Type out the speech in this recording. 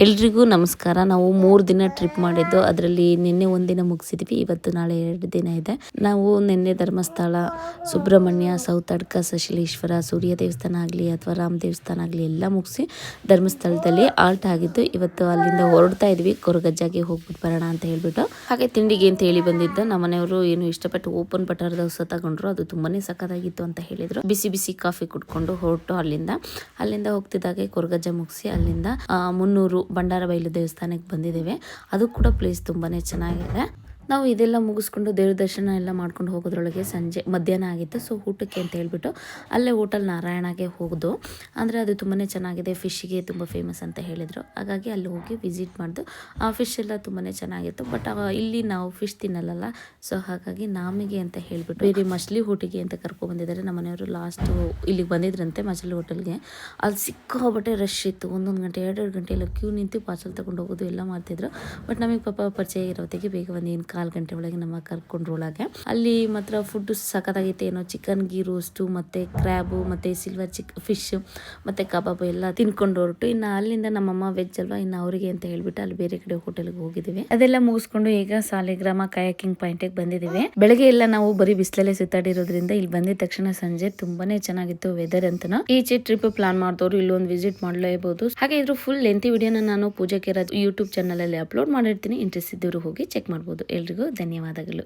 ಎಲ್ರಿಗೂ ನಮಸ್ಕಾರ. ನಾವು 3 ದಿನ ಟ್ರಿಪ್ ಮಾಡಿದ್ದು. ಅದರಲ್ಲಿ ನಿನ್ನೆ ಒಂದಿನ ಮುಗಿಸಿದ್ವಿ. ಇವತ್ತು ನಾಳೆ 2 ದಿನ ಇದೆ. ನಾವು ನಿನ್ನೆ ಧರ್ಮಸ್ಥಳ, ಸುಬ್ರಹ್ಮಣ್ಯ, ಸೌತಡ್ಕ, ಸಶಿಲೇಶ್ವರ, ಸೂರ್ಯ ದೇವಸ್ಥಾನ ಆಗಲಿ ಅಥವಾ ರಾಮ ದೇವಸ್ಥಾನ ಆಗಲಿ ಎಲ್ಲ ಮುಗಿಸಿ ಧರ್ಮಸ್ಥಳದಲ್ಲಿ ಆಲ್ಟ್ ಆಗಿದ್ದು. ಇವತ್ತು ಅಲ್ಲಿಂದ ಹೊರಡ್ತಾ ಇದ್ವಿ. ಕೊರಗಜ್ಜಾಗೆ ಹೋಗ್ಬಿಟ್ಟು ಬರೋಣ ಅಂತ ಹೇಳ್ಬಿಟ್ಟು. ಹಾಗೆ ತಿಂಡಿಗೆ ಅಂತ ಹೇಳಿ ಬಂದಿದ್ದು. ನಮ್ಮ ಮನೆಯವರು ಏನು ಇಷ್ಟಪಟ್ಟು ಓಪನ್ ಬಟರ್ ದೋಸೆ ತಗೊಂಡ್ರು. ಅದು ತುಂಬಾನೇ ಸಕ್ಕತ್ತಾಗಿತ್ತು ಅಂತ ಹೇಳಿದ್ರು. ಬಿಸಿ ಬಿಸಿ ಕಾಫಿ ಕುಡ್ಕೊಂಡು ಹೊರಟು ಅಲ್ಲಿಂದ ಹೋಗ್ತಿದ್ದಾಗೆ ಕೊರಗಜ್ಜ ಮುಗಿಸಿ ಅಲ್ಲಿಂದ 300 ಬಂಡಾರ ಬೈಲು ದೇವಸ್ಥಾನಕ್ಕೆ ಬಂದಿದ್ದೇವೆ. ಅದು ಕೂಡ ಪ್ಲೇಸ್ ತುಂಬಾನೇ ಚೆನ್ನಾಗಿದೆ. ನಾವು ಇದೆಲ್ಲ ಮುಗಿಸ್ಕೊಂಡು ದೇವ್ರ ದರ್ಶನ ಎಲ್ಲ ಮಾಡ್ಕೊಂಡು ಹೋಗೋದ್ರೊಳಗೆ ಸಂಜೆ ಮಧ್ಯಾಹ್ನ ಆಗಿತ್ತು. ಸೊ ಊಟಕ್ಕೆ ಅಂತ ಹೇಳ್ಬಿಟ್ಟು ಅಲ್ಲೇ ಹೋಟೆಲ್ ನಾರಾಯಣಗೆ ಹೋಗೋದು. ಅಂದರೆ ಅದು ತುಂಬಾ ಚೆನ್ನಾಗಿದೆ, ಫಿಶ್ಗೆ ತುಂಬ ಫೇಮಸ್ ಅಂತ ಹೇಳಿದರು. ಹಾಗಾಗಿ ಅಲ್ಲಿ ಹೋಗಿ ವಿಸಿಟ್ ಮಾಡಿದ್ದು. ಆ ಫಿಶ್ ಎಲ್ಲ ತುಂಬಾ ಚೆನ್ನಾಗಿತ್ತು. ಬಟ್ ಇಲ್ಲಿ ನಾವು ಫಿಶ್ ತಿನ್ನಲ್ಲ. ಸೊ ಹಾಗಾಗಿ ನಮಗೆ ಅಂತ ಹೇಳ್ಬಿಟ್ಟು ಬೇರೆ ಮछली ಹೋಟಿಗೆ ಅಂತ ಕರ್ಕೊಬಂದಿದ್ದಾರೆ. ನಮ್ಮ ಮನೆಯವರು ಲಾಸ್ಟು ಇಲ್ಲಿಗೆ ಬಂದಿದ್ರಂತೆ ಮछली ಹೋಟೆಲ್ಗೆ. ಅಲ್ಲಿ ಸಿಕ್ಕಾಬಟ್ಟೆ ರಶ್ ಇತ್ತು. 1 ಗಂಟೆ 2 ಗಂಟೆ ಎಲ್ಲ ಕ್ಯೂ ನಿಂತು ಪಾರ್ಸಲ್ ತಗೊಂಡು ಹೋಗೋದು ಎಲ್ಲ ಮಾಡ್ತಿದ್ರು. ಬಟ್ ನಮಗೆ ಪಾಪ ಪರಿಚಯ ಇರೋತ್ತಿಗೆ ಬೇಗ ಬಂದು 4 ಗಂಟೆ ಒಳಗೆ ನಮ್ಮ ಕರ್ಕೊಂಡ್ರು ಒಳಗೆ. ಅಲ್ಲಿ ಮಾತ್ರ ಫುಡ್ ಸಖತ್ತಾಗಿತ್ತು. ಏನೋ ಚಿಕನ್ ಗೀ ರೋಸ್ಟು ಮತ್ತೆ ಕ್ರ್ಯಾಬು ಮತ್ತೆ ಸಿಲ್ವರ್ ಫಿಶ್ ಮತ್ತೆ ಕಬಾಬು ಎಲ್ಲ ತಿನ್ಕೊಂಡು ಹೊರಟು. ಇನ್ನು ಅಲ್ಲಿಂದ ನಮ್ಮಮ್ಮ ವೆಜ್ ಅಲ್ವಾ, ಇನ್ನು ಅವರಿಗೆ ಅಂತ ಹೇಳ್ಬಿಟ್ಟು ಅಲ್ಲಿ ಬೇರೆ ಕಡೆ ಹೋಟೆಲ್ಗೆ ಹೋಗಿದ್ದೀವಿ. ಅದೆಲ್ಲ ಮುಗಿಸ್ಕೊಂಡು ಈಗ ಸಾಲಿಗ್ರಾಮ ಕಯಾಕಿಂಗ್ ಪಾಯಿಂಟ್ಗೆ ಬಂದಿದ್ದೀವಿ. ಬೆಳಗ್ಗೆ ಎಲ್ಲ ನಾವು ಬರೀ ಬಿಸಿಲಲ್ಲೇ ಸುತ್ತಾಡಿರೋದ್ರಿಂದ ಇಲ್ಲಿ ಬಂದಿದ ತಕ್ಷಣ ಸಂಜೆ ತುಂಬಾನೇ ಚೆನ್ನಾಗಿತ್ತು ವೆದರ್ ಅಂತನೂ. ಈಚೆ ಟ್ರಿಪ್ ಪ್ಲಾನ್ ಮಾಡಿದವರು ಇಲ್ಲೊಂದು ವಿಸಿಟ್ ಮಾಡಲೇಬಹುದು. ಹಾಗೆ ಇದ್ರ ಫುಲ್ ಲೆಂತಿ ವಿಡಿಯೋನ ನಾನು ಪೂಜಾ ಕೇರ ಯೂಟ್ಯೂಬ್ ಚಾನಲ್ ಅಲ್ಲಿ ಅಪ್ಲೋಡ್ ಮಾಡಿರ್ತೀನಿ. ಇಂಟ್ರೆಸ್ಟ್ ಇದ್ದವರು ಹೋಗಿ ಚೆಕ್ ಮಾಡಬಹುದು. ಎಲ್ರಿಗೂ ಧನ್ಯವಾದಗಳು.